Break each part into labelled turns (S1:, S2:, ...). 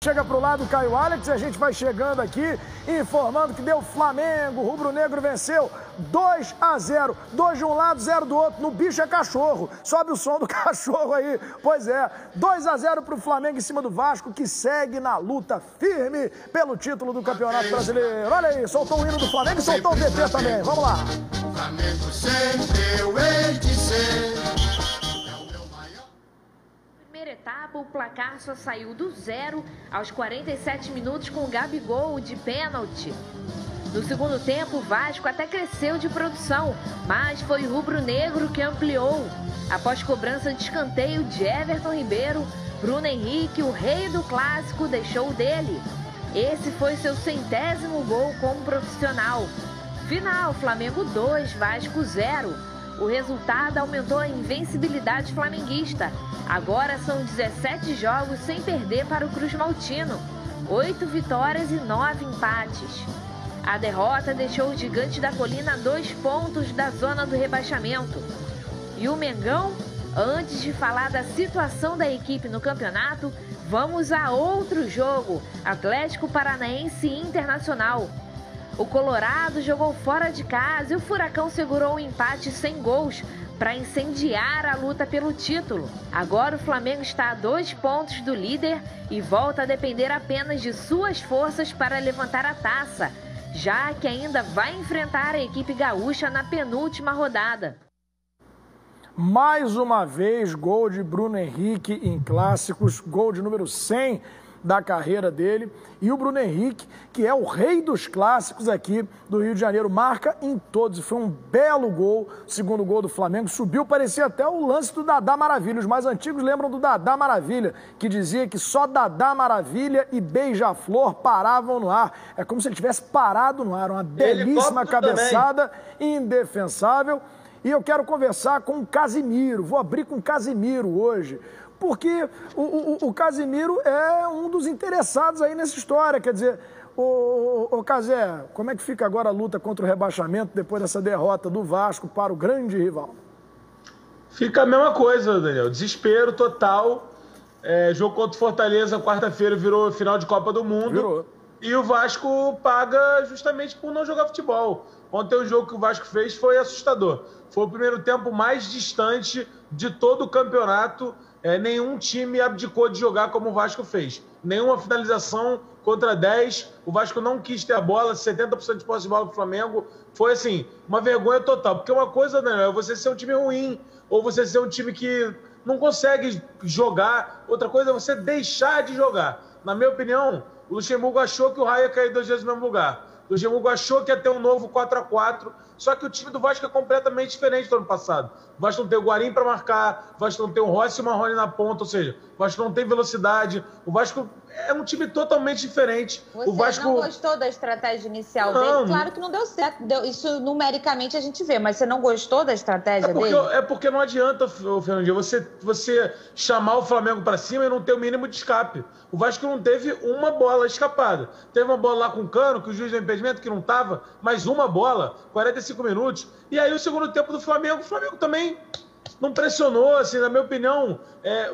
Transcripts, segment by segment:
S1: Chega pro lado Caio Alex e a gente vai chegando aqui informando que deu Flamengo, o rubro-negro venceu 2-0, 2 de um lado, 0 do outro, no bicho é cachorro, sobe o som do cachorro aí, pois é, 2-0 pro Flamengo em cima do Vasco, que segue na luta firme pelo título do Campeonato Brasileiro. Olha aí, soltou o hino do Flamengo e soltou o VT também, vamos lá.
S2: Flamengo sempre eu hei de ser.
S3: Primeira etapa, o placar só saiu do 0 aos 47 minutos com o Gabigol de pênalti. No segundo tempo, o Vasco até cresceu de produção, mas foi o rubro-negro que ampliou. Após cobrança de escanteio de Everton Ribeiro, Bruno Henrique, o rei do clássico, deixou o dele. Esse foi seu 100º gol como profissional. Final, Flamengo 2, Vasco 0. O resultado aumentou a invencibilidade flamenguista. Agora são 17 jogos sem perder para o Cruz Maltino. 8 vitórias e 9 empates. A derrota deixou o Gigante da Colina a 2 pontos da zona do rebaixamento. E o Mengão? Antes de falar da situação da equipe no campeonato, vamos a outro jogo, Atlético Paranaense Internacional. O Colorado jogou fora de casa e o Furacão segurou o empate sem gols para incendiar a luta pelo título. Agora o Flamengo está a 2 pontos do líder e volta a depender apenas de suas forças para levantar a taça, já que ainda vai enfrentar a equipe gaúcha na penúltima rodada.
S1: Mais uma vez, gol de Bruno Henrique em clássicos, gol de número 100 da carreira dele. E o Bruno Henrique, que é o rei dos clássicos aqui do Rio de Janeiro, marca em todos. Foi um belo gol, segundo gol do Flamengo. Subiu, parecia até o lance do Dadá Maravilha. Os mais antigos lembram do Dadá Maravilha, que dizia que só Dadá Maravilha e Beija-Flor paravam no ar. É como se ele tivesse parado no ar. Uma belíssima cabeçada, indefensável. E eu quero conversar com o Casimiro. Vou abrir com o Casimiro hoje, porque o Casimiro é um dos interessados aí nessa história. Quer dizer, o Casé, como é que fica agora a luta contra o rebaixamento depois dessa derrota do Vasco para o grande rival?
S4: Fica a mesma coisa, Daniel. Desespero total. Jogo contra o Fortaleza, quarta-feira, virou final de Copa do Mundo.
S1: Virou.
S4: E o Vasco paga justamente por não jogar futebol. Ontem o jogo que o Vasco fez foi assustador. Foi o primeiro tempo mais distante de todo o campeonato. Nenhum time abdicou de jogar como o Vasco fez. Nenhuma finalização contra 10. O Vasco não quis ter a bola, 70% de posse de bola do Flamengo. Foi, assim, uma vergonha total. Porque uma coisa, né, é você ser um time ruim, ou você ser um time que não consegue jogar. Outra coisa é você deixar de jogar. Na minha opinião, o Luxemburgo achou que o Raia ia cair 2 vezes no mesmo lugar. O Luxemburgo achou que ia ter um novo 4-4, só que o time do Vasco é completamente diferente do ano passado. O Vasco não tem o Guarim para marcar, o Vasco não tem o Rossi e o Marrone na ponta, ou seja, o Vasco não tem velocidade, o Vasco é um time totalmente diferente.
S5: Você
S4: o Vasco
S5: não gostou da estratégia inicial dele? Claro que não deu certo, isso numericamente a gente vê, mas você não gostou da estratégia dele?
S4: É porque não adianta, Fernandinho, você chamar o Flamengo para cima e não ter o mínimo de escape. O Vasco não teve uma bola escapada. Teve uma bola lá com o Cano, que o juiz deu impedimento, que não estava, mais uma bola, 45 minutos. E aí o segundo tempo do Flamengo, o Flamengo também não pressionou, assim, na minha opinião,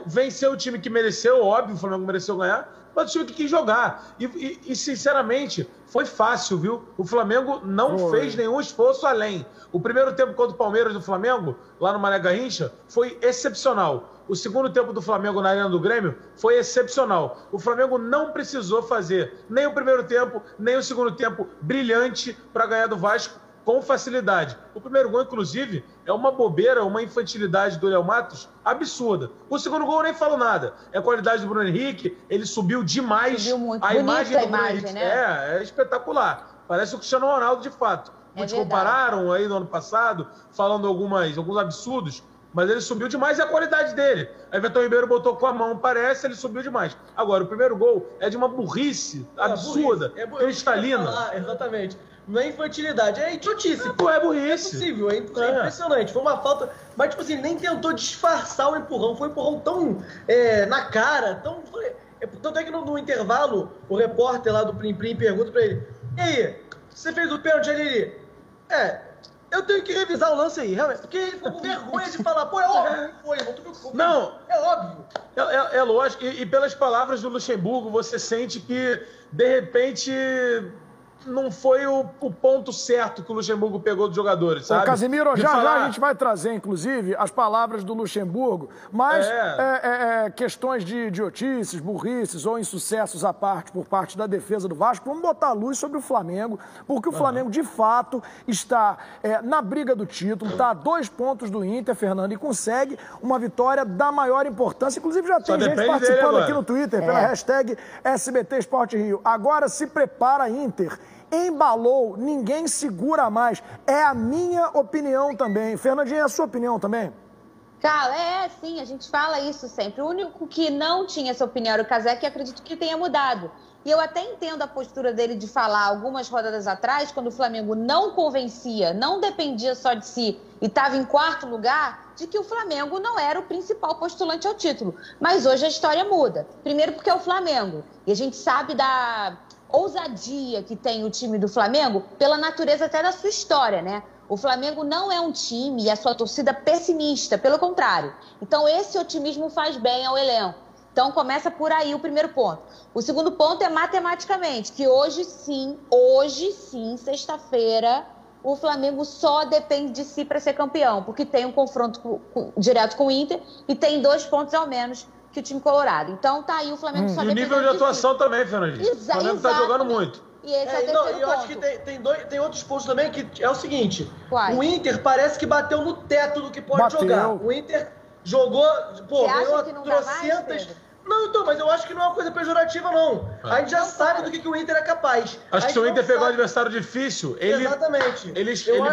S4: venceu o time que mereceu, óbvio, o Flamengo mereceu ganhar, mas o time que quis jogar. E sinceramente, foi fácil, viu? O Flamengo não fez nenhum esforço além. O primeiro tempo contra o Palmeiras do Flamengo, lá no Mané Garrincha, foi excepcional. O segundo tempo do Flamengo na Arena do Grêmio foi excepcional. O Flamengo não precisou fazer nem o primeiro tempo, nem o segundo tempo brilhante para ganhar do Vasco com facilidade. O primeiro gol, inclusive, é uma bobeira, uma infantilidade do Léo Matos absurda. O segundo gol eu nem falo nada. É a qualidade do Bruno Henrique, ele subiu demais.
S5: Subiu muito.
S4: A imagem do Bruno Henrique,
S5: né?
S4: É espetacular. Parece o Cristiano Ronaldo de fato. Muitos compararam aí no ano passado, falando alguns absurdos, mas ele subiu demais e a qualidade dele. Aí Everton Ribeiro botou com a mão, parece, ele subiu demais. Agora, o primeiro gol é de uma burrice absurda, cristalina.
S6: Exatamente. Não é infantilidade, é idiotice.
S4: É burrice.
S6: É possível, é impressionante. Foi uma falta, mas tipo assim, nem tentou disfarçar o empurrão. Foi um empurrão tão na cara, tanto é que no intervalo, o repórter lá do Plim Plim pergunta pra ele: e aí, você fez o pênalti ali? Eu tenho que revisar o lance aí, realmente. Porque ele ficou com vergonha de falar, pô, é óbvio, não foi.
S4: Não.
S6: É óbvio.
S4: É lógico. E pelas palavras do Luxemburgo, você sente que, de repente, não foi o ponto certo que o Luxemburgo pegou dos jogadores, sabe?
S1: Ô, Casimiro, já a gente vai trazer, inclusive, as palavras do Luxemburgo, mas questões de idiotices, burrices ou insucessos à parte por parte da defesa do Vasco, vamos botar a luz sobre o Flamengo, porque o Flamengo, de fato, está na briga do título, está a 2 pontos do Inter, Fernando, e consegue uma vitória da maior importância. Inclusive, já tem gente participando aqui no Twitter, pela hashtag SBT Esporte Rio. Agora se prepara, Inter. Embalou, ninguém segura mais. É a minha opinião também. Fernandinha, é a sua opinião também?
S5: Cara, sim, a gente fala isso sempre. O único que não tinha essa opinião era o Casac, e acredito que tenha mudado. E eu até entendo a postura dele de falar algumas rodadas atrás, quando o Flamengo não convencia, não dependia só de si e estava em 4º lugar, de que o Flamengo não era o principal postulante ao título. Mas hoje a história muda. Primeiro porque é o Flamengo. E a gente sabe da ousadia que tem o time do Flamengo pela natureza até da sua história, né? O Flamengo não é um time e a sua torcida pessimista, pelo contrário. Então esse otimismo faz bem ao elenco. Então começa por aí o primeiro ponto. O segundo ponto é matematicamente, que hoje sim, sexta-feira, o Flamengo só depende de si para ser campeão, porque tem um confronto direto com o Inter e tem 2 pontos ao menos que o time colorado. Então tá aí o Flamengo só depende.
S4: E o nível de atuação também, Fernandinho. O Flamengo tá jogando muito.
S5: E esse é o terceiro ponto.
S6: Eu acho que tem outros pontos também, que é o seguinte.
S5: Quais?
S6: O Inter parece que bateu no teto do que pode jogar. O Inter jogou, ganhou trocentas... Não, então, mas eu acho que não é uma coisa pejorativa, não. A gente já sabe do que o Inter é capaz.
S4: Acho que se o Inter pegar um adversário difícil, ele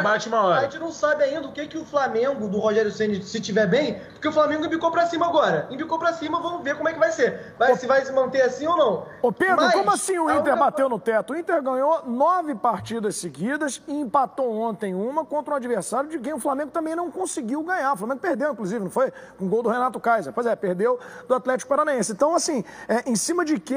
S4: bate uma hora.
S6: A gente não sabe ainda o que o Flamengo, do Rogério Ceni, se tiver bem, porque o Flamengo embicou pra cima agora. Embicou pra cima, vamos ver como é que vai ser. Se vai se manter assim ou não.
S1: Ô Pedro, como assim o Inter bateu no teto? O Inter ganhou 9 partidas seguidas e empatou ontem uma contra um adversário de quem o Flamengo também não conseguiu ganhar. O Flamengo perdeu, inclusive, não foi? Com o gol do Renato Kaiser. Pois é, perdeu do Atlético Paranaense. Então, assim, em cima de que,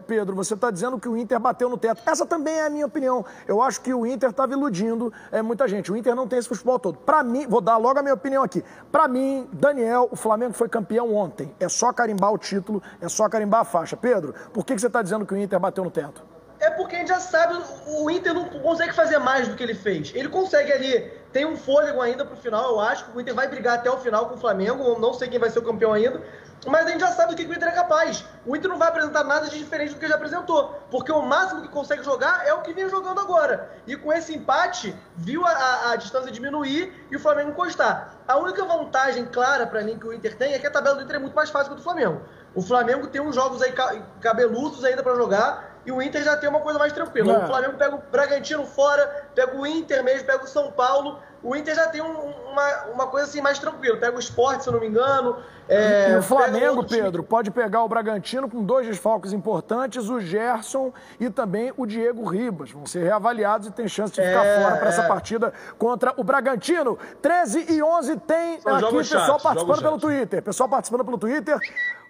S1: Pedro, você está dizendo que o Inter bateu no teto? Essa também é a minha opinião. Eu acho que o Inter estava iludindo muita gente. O Inter não tem esse futebol todo. Para mim, vou dar logo a minha opinião aqui. Para mim, Daniel, o Flamengo foi campeão ontem. É só carimbar o título, é só carimbar a faixa. Pedro, por que você está dizendo que o Inter bateu no teto?
S6: É porque a gente já sabe, o Inter não consegue fazer mais do que ele fez. Ele consegue ali, tem um fôlego ainda pro final, eu acho que o Inter vai brigar até o final com o Flamengo, não sei quem vai ser o campeão ainda, mas a gente já sabe do que o Inter é capaz. O Inter não vai apresentar nada de diferente do que já apresentou, porque o máximo que consegue jogar é o que vem jogando agora. E com esse empate, viu a distância diminuir e o Flamengo encostar. A única vantagem clara pra mim que o Inter tem é que a tabela do Inter é muito mais fácil que a do Flamengo. O Flamengo tem uns jogos aí cabeludos ainda pra jogar, e o Inter já tem uma coisa mais tranquila. O Flamengo pega o Bragantino fora, pega o Inter mesmo, pega o São Paulo. O Inter já tem uma coisa assim mais tranquila. Pega o Sport, se eu não me engano.
S1: E o Flamengo, Pedro, pode pegar o Bragantino com 2 desfalques importantes, o Gerson e também o Diego Ribas. Vão ser reavaliados e tem chance de ficar fora para essa partida contra o Bragantino. 13h11 tem aqui pessoal participando pelo Twitter. Pessoal participando pelo Twitter.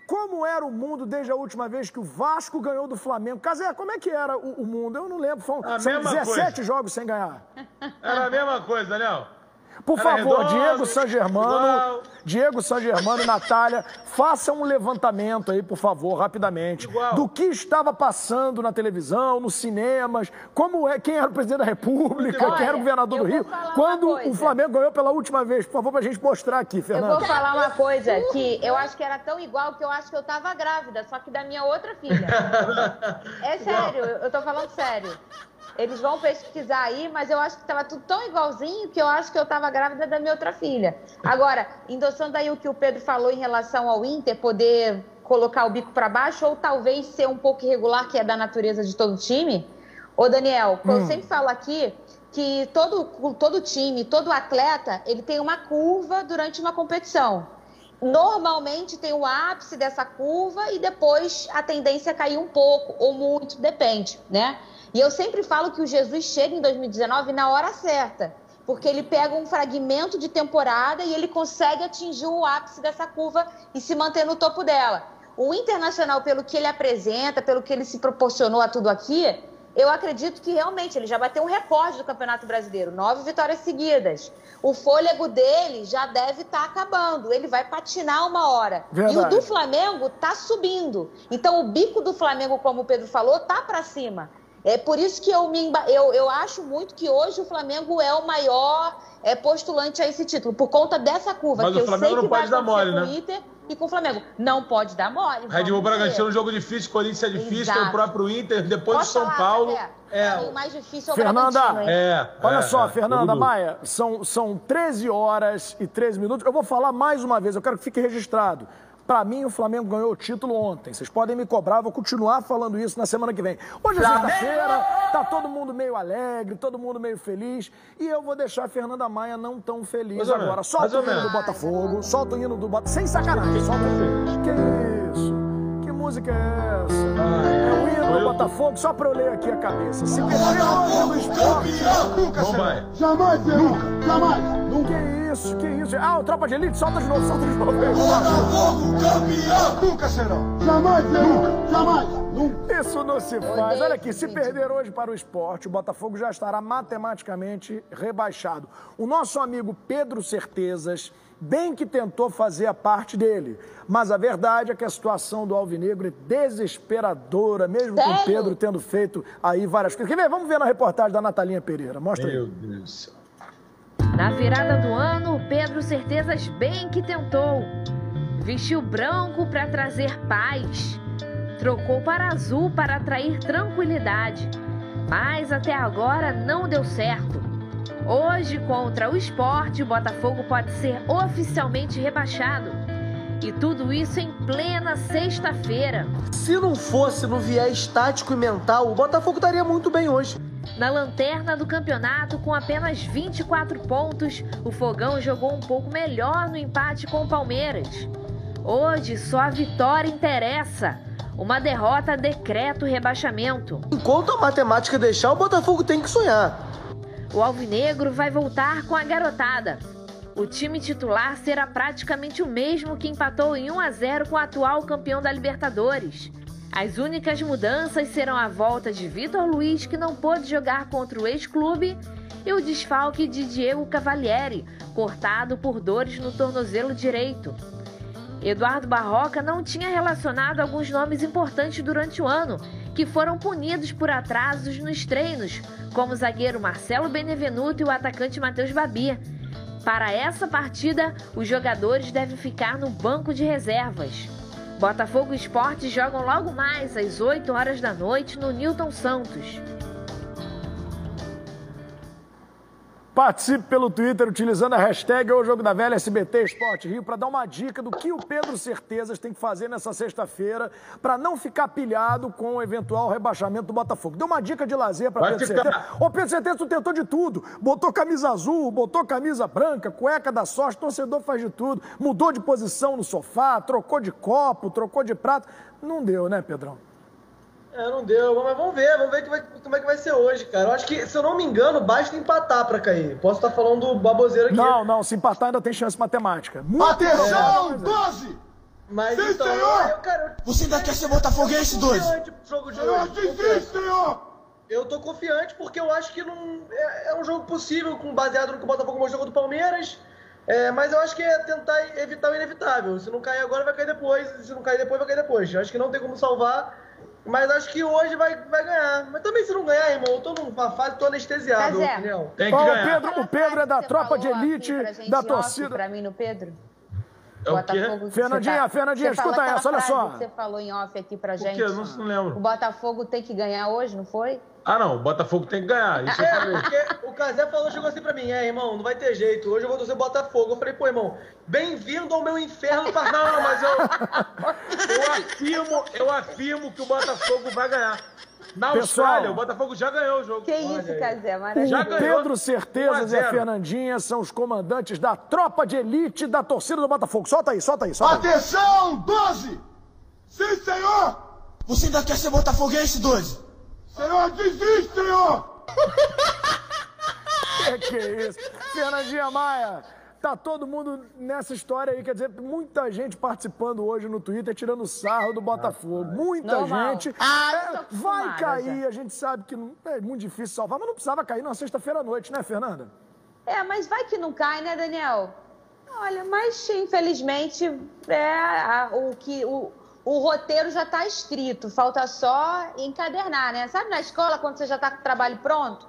S1: Como era o mundo desde a última vez que o Vasco ganhou do Flamengo? Casé, como é que era o mundo? Eu não lembro. São 17 jogos sem ganhar.
S4: Era a mesma coisa, Daniel.
S1: Por favor, Diego San Germano e Natália, façam um levantamento aí, por favor, rapidamente, do que estava passando na televisão, nos cinemas, quem era o presidente da República, quem era o governador do Rio, quando o Flamengo ganhou pela última vez. Por favor, pra gente mostrar aqui, Fernanda.
S5: Eu vou falar uma coisa que eu acho que era tão igual que eu acho que eu tava grávida, só que da minha outra filha. É sério, eu tô falando sério. Eles vão pesquisar aí, mas eu acho que estava tudo tão igualzinho que eu acho que eu estava grávida da minha outra filha. Agora, endossando aí o que o Pedro falou em relação ao Inter, poder colocar o bico para baixo ou talvez ser um pouco irregular, que é da natureza de todo time. Ô, Daniel, eu sempre falo aqui que todo time, todo atleta, ele tem uma curva durante uma competição. Normalmente tem o ápice dessa curva e depois a tendência é cair um pouco ou muito, depende, né? E eu sempre falo que o Jesus chega em 2019 na hora certa, porque ele pega um fragmento de temporada e ele consegue atingir o ápice dessa curva e se manter no topo dela. O Internacional, pelo que ele apresenta, pelo que ele se proporcionou a tudo aqui, eu acredito que realmente ele já bateu um recorde do Campeonato Brasileiro, 9 vitórias seguidas. O fôlego dele já deve estar acabando, ele vai patinar uma hora.
S1: Verdade.
S5: E o do Flamengo tá subindo. Então o bico do Flamengo, como o Pedro falou, tá para cima. É por isso que eu acho muito que hoje o Flamengo é o maior postulante a esse título, por conta dessa curva.
S4: Mas
S5: que
S4: o Flamengo não pode dar mole,
S5: com
S4: né?
S5: o Inter e com o Flamengo. Não pode dar mole.
S4: Red Bull Bragantino é um jogo difícil, Corinthians é difícil,
S5: Exato.
S4: tem o próprio Inter, depois
S5: Posso
S4: o São
S5: falar,
S4: Paulo.
S5: Café? O mais difícil é o
S1: Fernanda,
S5: Bragantino, hein?
S1: Olha só, Fernanda
S4: tudo.
S1: Maia, são 13 horas e 13 minutos. Eu vou falar mais uma vez, eu quero que fique registrado. Pra mim, o Flamengo ganhou o título ontem. Vocês podem me cobrar, eu vou continuar falando isso na semana que vem. Hoje é sexta-feira, tá todo mundo meio alegre, todo mundo meio feliz. E eu vou deixar a Fernanda Maia não tão feliz
S4: Mais ou
S1: agora.
S4: menos,
S1: Solta o
S4: mais ou
S1: hino do
S4: menos.
S1: Botafogo, solta o hino do Botafogo. Sem sacanagem, solta o hino. Que isso? Que música é essa? É o hino do Botafogo, só pra eu ler aqui a cabeça. Se perder hoje no esporte...
S4: Não vai.
S2: Jamais, nunca, jamais.
S1: Que isso? Ah, o Tropa de Elite, solta de novo.
S2: Botafogo campeão. Nunca serão. Jamais, nunca, jamais. Nunca.
S1: Isso não se faz. Olha aqui, se perder hoje para o esporte, o Botafogo já estará matematicamente rebaixado. O nosso amigo Pedro Certezas, bem que tentou fazer a parte dele, mas a verdade é que a situação do Alvinegro é desesperadora, mesmo com o Pedro tendo feito aí várias coisas. Quer ver? Vamos ver na reportagem da Natalinha Pereira. Mostra aí.
S4: Meu Deus do céu.
S3: Na virada do ano, Pedro Certezas bem que tentou. Vestiu branco para trazer paz. Trocou para azul para atrair tranquilidade. Mas até agora não deu certo. Hoje, contra o Sport, o Botafogo pode ser oficialmente rebaixado. E tudo isso em plena sexta-feira.
S6: Se não fosse no viés tático e mental, o Botafogo estaria muito bem hoje.
S3: Na lanterna do campeonato, com apenas 24 pontos, o Fogão jogou um pouco melhor no empate com o Palmeiras. Hoje, só a vitória interessa. Uma derrota decreta o rebaixamento.
S6: Enquanto a matemática deixar, o Botafogo tem que sonhar.
S3: O Alvinegro vai voltar com a garotada. O time titular será praticamente o mesmo que empatou em 1-0 com o atual campeão da Libertadores. As únicas mudanças serão a volta de Vitor Luiz, que não pôde jogar contra o ex-clube, e o desfalque de Diego Cavalieri, cortado por dores no tornozelo direito. Eduardo Barroca não tinha relacionado alguns nomes importantes durante o ano, que foram punidos por atrasos nos treinos, como o zagueiro Marcelo Benevenuto e o atacante Matheus Babi. Para essa partida, os jogadores devem ficar no banco de reservas. Botafogo e Sport jogam logo mais às 8 horas da noite no Newton Santos.
S1: Participe pelo Twitter utilizando a hashtag O Jogo da Velha SBT Esporte Rio para dar uma dica do que o Pedro Certezas tem que fazer nessa sexta-feira para não ficar pilhado com o eventual rebaixamento do Botafogo. Deu uma dica de lazer para Pedro Certezas. Ô, Pedro Certezas, tu tentou de tudo. Botou camisa azul, botou camisa branca, cueca da sorte, torcedor faz de tudo. Mudou de posição no sofá, trocou de copo, trocou de prato. Não deu, né, Pedrão?
S6: Não deu, mas vamos ver como é que vai ser hoje, cara. Eu acho que, se eu não me engano, basta empatar pra cair. Posso estar falando baboseira aqui.
S1: Não, se empatar ainda tem chance matemática.
S2: Atenção, 12!
S6: Mas
S2: Sim,
S6: então,
S2: senhor!
S7: Você ainda quer ser botafoguense, 12?
S6: Jogo de
S2: Eu
S6: hoje.
S2: desisto, senhor!
S6: Eu tô confiante porque eu acho que não é um jogo possível, baseado no que o Botafogo mostrou do Palmeiras. Mas eu acho que é tentar evitar o inevitável. Se não cair agora, vai cair depois. Se não cair depois, vai cair depois. Eu acho que não tem como salvar. Mas acho que hoje vai ganhar. Mas também se não ganhar, irmão, eu tô numa fase, tô anestesiado,
S5: Mas
S6: opinião.
S4: Tem que ganhar.
S1: O Pedro é da tropa de elite, da torcida.
S5: Pra mim no Pedro.
S4: É o quê?
S1: Fernandinha, escuta essa, olha só.
S5: Você falou em off aqui pra gente.
S4: O quê? Não lembro.
S5: O Botafogo tem que ganhar hoje, não foi?
S4: Ah, não. O Botafogo tem que ganhar. Isso eu falei.
S6: Porque o Cazé chegou assim pra mim, irmão, não vai ter jeito, hoje eu vou torcer Botafogo. Eu falei, pô, irmão, bem-vindo ao meu inferno. Não, mas eu afirmo que o Botafogo vai ganhar. Na Austrália, o Botafogo já ganhou o jogo.
S5: Que isso, Cazé, maravilha.
S1: O Pedro Certezas e a Fernandinha são os comandantes da tropa de elite da torcida do Botafogo. Solta aí.
S2: Atenção, 12! Sim, senhor!
S7: Você ainda quer ser botafoguense, 12?
S2: Senhor, desiste, senhor!
S1: Que é isso? Fernandinha Maia, Tá todo mundo nessa história aí, quer dizer, muita gente participando hoje no Twitter, tirando sarro do Botafogo. Muita
S5: Normal.
S1: gente.
S5: Eu tô
S1: Vai
S5: acostumada
S1: cair,
S5: já.
S1: a gente sabe que é muito difícil salvar, mas não precisava cair na sexta-feira à noite, né, Fernanda?
S5: Mas vai que não cai, né, Daniel? Olha, mas infelizmente o roteiro já está escrito, falta só encadernar, né? Sabe na escola, quando você já está com o trabalho pronto?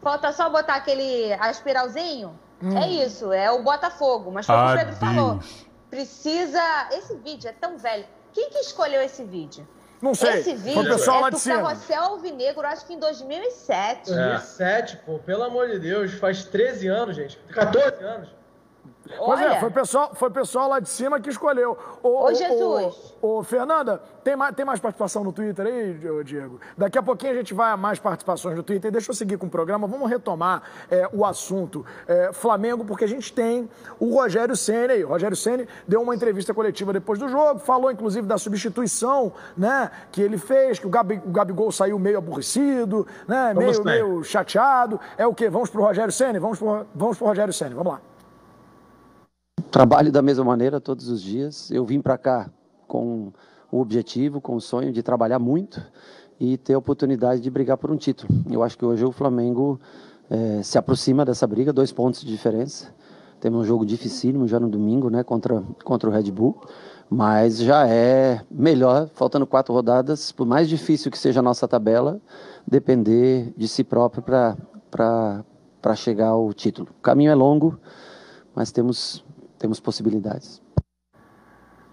S5: Falta só botar aquele aspiralzinho? É isso, é o Botafogo. Mas foi o que o Pedro falou. Precisa... Esse vídeo é tão velho. Quem que escolheu esse vídeo?
S1: Não sei,
S5: Esse
S1: foi o
S5: vídeo
S1: pessoal
S5: é
S1: lá
S5: do
S1: de cima.
S5: Carrossel Alvinegro, acho que em 2007.
S6: 2007, pô, pelo amor de Deus, faz 13 anos, gente. 14 anos.
S1: Pois
S5: Olha,
S1: foi o pessoal lá de cima que escolheu.
S5: Ô, Jesus.
S1: Ô, Fernanda, tem mais participação no Twitter aí, Diego? Daqui a pouquinho a gente vai a mais participações no Twitter. Deixa eu seguir com o programa. Vamos retomar o assunto Flamengo, porque a gente tem o Rogério Ceni aí. O Rogério Ceni deu uma entrevista coletiva depois do jogo, falou inclusive da substituição, né, que ele fez, que o Gabigol saiu meio aborrecido, né, meio chateado. É o quê? Vamos pro Rogério Ceni? Vamos pro Rogério Ceni. Vamos lá.
S8: Trabalho da mesma maneira todos os dias. Eu vim para cá com o objetivo, com o sonho de trabalhar muito e ter a oportunidade de brigar por um título. Eu acho que hoje o Flamengo se aproxima dessa briga, 2 pontos de diferença. Temos um jogo dificílimo já no domingo, né, contra o Red Bull, mas já é melhor, faltando 4 rodadas, por mais difícil que seja a nossa tabela, depender de si próprio para chegar ao título. O caminho é longo, mas temos possibilidades.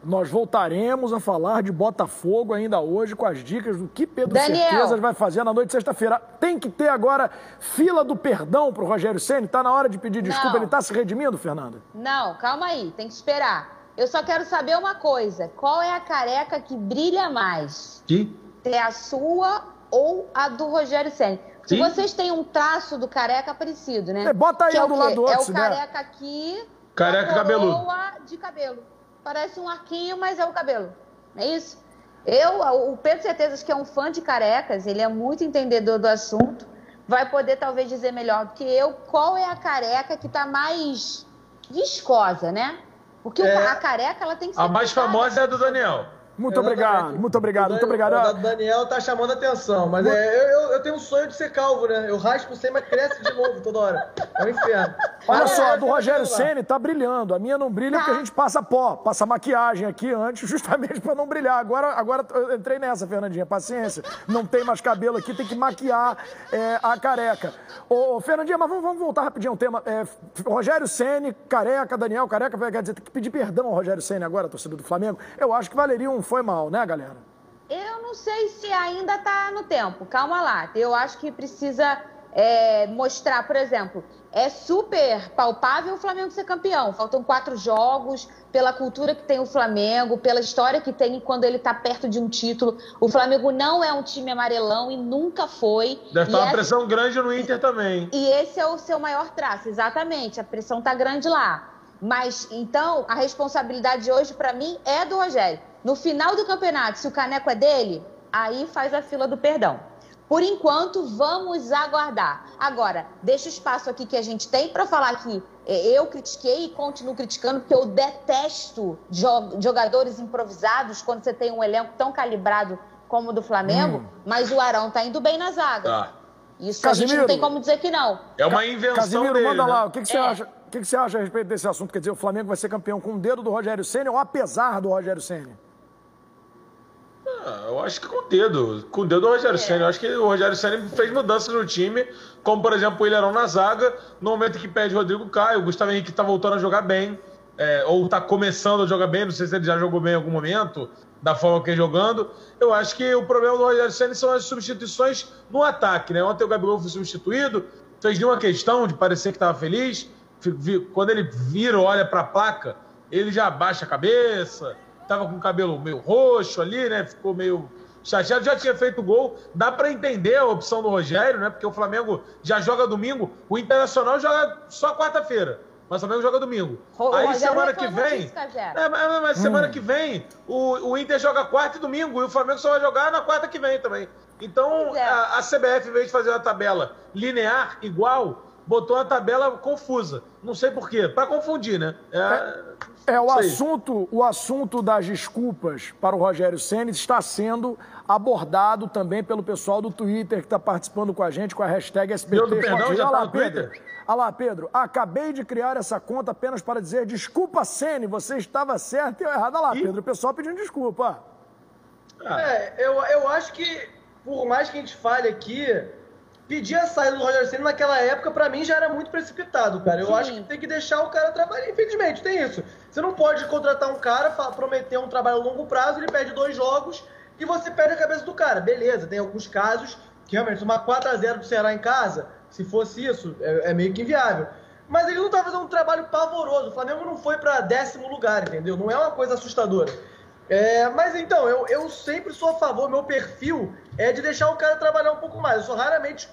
S1: Nós voltaremos a falar de Botafogo ainda hoje com as dicas do que Pedro
S5: Daniel.
S1: Certezas vai fazer na noite de sexta-feira. Tem que ter agora fila do perdão pro Rogério Ceni. Tá na hora de pedir desculpa.
S5: Não.
S1: Ele tá se redimindo, Fernanda?
S5: Não, calma aí, tem que esperar. Eu só quero saber uma coisa. Qual é a careca que brilha mais? É a sua ou a do Rogério Ceni? Se vocês têm um traço do careca parecido, né?
S1: Bota aí
S5: que
S1: um do lado do outro,
S5: É
S1: se
S5: o
S1: der.
S5: careca aqui,
S4: Careca
S5: a
S4: cabeludo.
S5: coroa de cabelo. Parece um arquinho, mas é o cabelo. É isso? O Pedro Certezas, que é um fã de carecas, ele é muito entendedor do assunto, vai poder talvez dizer melhor do que eu qual é a careca que tá mais viscosa, né? Porque a careca, ela tem que ser...
S4: A mais famosa é a do Daniel.
S1: Muito obrigado.
S6: O Daniel tá chamando a atenção, mas eu tenho um sonho de ser calvo, né? Eu raspo sem, mas cresce de novo toda hora. É um inferno.
S1: Olha só, a do Rogério Ceni tá brilhando. A minha não brilha porque a gente passa passa maquiagem aqui antes, justamente para não brilhar. Agora eu entrei nessa, Fernandinha, paciência. Não tem mais cabelo aqui, tem que maquiar a careca. Ô, Fernandinha, mas vamos voltar rapidinho ao tema. Rogério Ceni, careca, Daniel, careca, quer dizer, tem que pedir perdão ao Rogério Ceni agora, torcida do Flamengo. Eu acho que valeria um foi mal, né, galera?
S5: Eu não sei se ainda tá no tempo. Calma lá. Eu acho que precisa mostrar, por exemplo, é super palpável o Flamengo ser campeão. Faltam 4 jogos, pela cultura que tem o Flamengo, pela história que tem quando ele tá perto de um título. O Flamengo não é um time amarelão e nunca foi.
S4: Deve estar uma pressão grande no Inter também.
S5: E esse é o seu maior traço, exatamente. A pressão tá grande lá. Mas, então, a responsabilidade hoje, para mim, é do Rogério. No final do campeonato, se o caneco é dele, aí faz a fila do perdão. Por enquanto, vamos aguardar. Agora, deixa o espaço aqui que a gente tem para falar que eu critiquei e continuo criticando, porque eu detesto jogadores improvisados quando você tem um elenco tão calibrado como o do Flamengo, mas o Arão tá indo bem na zaga.
S4: Tá.
S5: Isso
S1: Casimiro,
S5: a gente não tem como dizer que não.
S4: É uma invenção
S1: Casimiro,
S4: dele,
S1: manda lá,
S4: né?
S1: o que você acha? O que você acha a respeito desse assunto? Quer dizer, o Flamengo vai ser campeão com o dedo do Rogério Ceni ou apesar do Rogério Ceni?
S4: Eu acho que com o dedo do Rogério Ceni. Eu acho que o Rogério Ceni fez mudanças no time, como por exemplo o Ilharão na zaga, no momento que pede Rodrigo Caio, o Gustavo Henrique tá voltando a jogar bem, ou tá começando a jogar bem, não sei se ele já jogou bem em algum momento, da forma que ele jogando. Eu acho que o problema do Rogério Ceni são as substituições no ataque, né? Ontem o Gabigol foi substituído, fez nenhuma questão de parecer que estava feliz. Quando ele vira, olha para a placa, ele já abaixa a cabeça, tava com o cabelo meio roxo ali, né? Ficou meio chateado, já tinha feito gol. Dá para entender a opção do Rogério, né? Porque o Flamengo já joga domingo, o Internacional joga só quarta-feira, mas o Flamengo joga domingo. Aí semana que vem, mas semana que vem o Inter joga quarta e domingo e o Flamengo só vai jogar na quarta que vem também. Então a CBF, em vez de fazer uma tabela linear igual, botou a tabela confusa. Não sei por quê. Para confundir, né?
S1: O assunto das desculpas para o Rogério Ceni está sendo abordado também pelo pessoal do Twitter que está participando com a gente com a hashtag SBT.
S4: Olha lá, Pedro.
S1: Olha lá, Pedro. Acabei de criar essa conta apenas para dizer desculpa, Ceni, você estava certo e eu errado. Olha lá, Pedro, o pessoal pedindo desculpa.
S6: Eu acho que, por mais que a gente fale aqui, pedir a saída do Rogério Ceni naquela época, pra mim, já era muito precipitado, cara. Eu acho que tem que deixar o cara trabalhar. Infelizmente, tem isso. Você não pode contratar um cara, prometer um trabalho a longo prazo, ele perde 2 jogos e você perde a cabeça do cara. Beleza, tem alguns casos que realmente uma 4-0 do Ceará em casa, se fosse isso, é meio que inviável. Mas ele não tá fazendo um trabalho pavoroso. O Flamengo não foi pra 10º lugar, entendeu? Não é uma coisa assustadora. Mas então, eu sempre sou a favor, meu perfil é de deixar o cara trabalhar um pouco mais. Eu raramente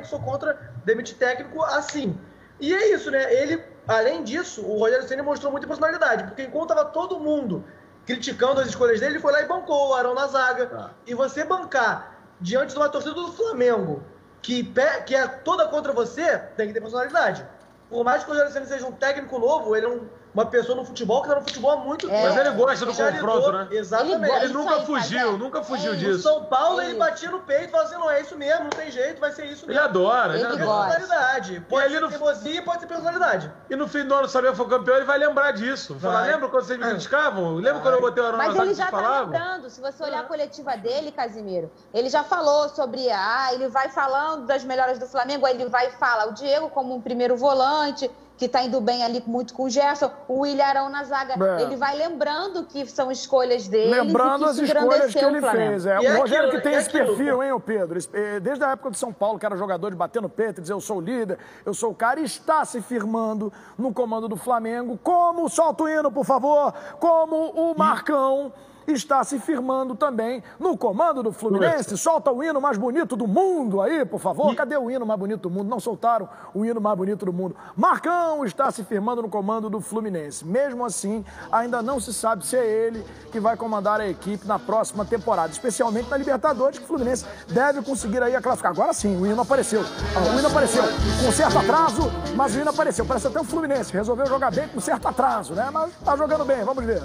S6: sou contra demitir técnico assim. E é isso, né? Ele, além disso, o Rogério Ceni mostrou muita personalidade, porque enquanto tava todo mundo criticando as escolhas dele, ele foi lá e bancou o Arão na zaga. E você bancar diante de uma torcida do Flamengo que é toda contra você, tem que ter personalidade. Por mais que o Rogério Ceni seja um técnico novo, ele é uma pessoa no futebol que está no futebol há muito tempo.
S4: Mas ele gosta do confronto, né?
S6: Exatamente.
S4: Ele nunca fugiu disso.
S6: No São Paulo, ele batia no peito e falava assim, não, é isso mesmo, não tem jeito, vai ser isso mesmo.
S4: Ele adora.
S6: Personalidade. Pode ser teimosia, pode ser personalidade.
S4: E no fim do ano, se o Flamengo for campeão, ele vai lembrar disso. Lembra quando vocês me criticavam? Lembra quando eu botei o Arão na zaga?
S5: Mas ele já tá lembrando. Se você olhar a coletiva dele, Casimiro, ele já falou sobre... ele vai falando das melhoras do Flamengo, aí ele vai e fala o Diego como um primeiro volante, que tá indo bem ali muito com o Gerson, o William Arão na zaga. Ele vai lembrando que são escolhas dele.
S1: Lembrando as escolhas que ele fez. O Rogério que tem esse perfil, hein, o Pedro? Desde a época do São Paulo, que era jogador de bater no peito, dizer eu sou o líder, eu sou o cara, e está se firmando no comando do Flamengo, como, solta o hino, por favor, como o Marcão está se firmando também no comando do Fluminense. Solta o hino mais bonito do mundo aí, por favor. Cadê o hino mais bonito do mundo? Não soltaram o hino mais bonito do mundo. Marcão está se firmando no comando do Fluminense. Mesmo assim, ainda não se sabe se é ele que vai comandar a equipe na próxima temporada, especialmente na Libertadores, que o Fluminense deve conseguir aí a classificar. Agora sim, o hino apareceu. O hino apareceu com certo atraso, mas o hino apareceu. Parece até o Fluminense, resolveu jogar bem com certo atraso, né? Mas tá jogando bem, vamos ver.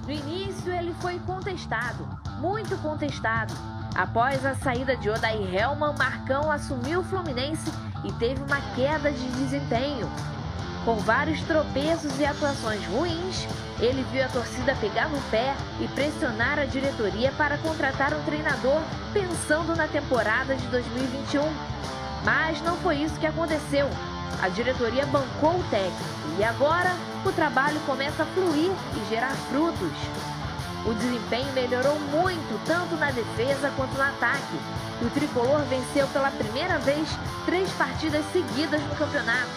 S3: No início, ele foi contestado, muito contestado. Após a saída de Odair Hellmann, Marcão assumiu o Fluminense e teve uma queda de desempenho. Com vários tropeços e atuações ruins, ele viu a torcida pegar no pé e pressionar a diretoria para contratar um treinador pensando na temporada de 2021. Mas não foi isso que aconteceu. A diretoria bancou o técnico e agora o trabalho começa a fluir e gerar frutos. O desempenho melhorou muito, tanto na defesa quanto no ataque. E o tricolor venceu pela primeira vez 3 partidas seguidas no campeonato.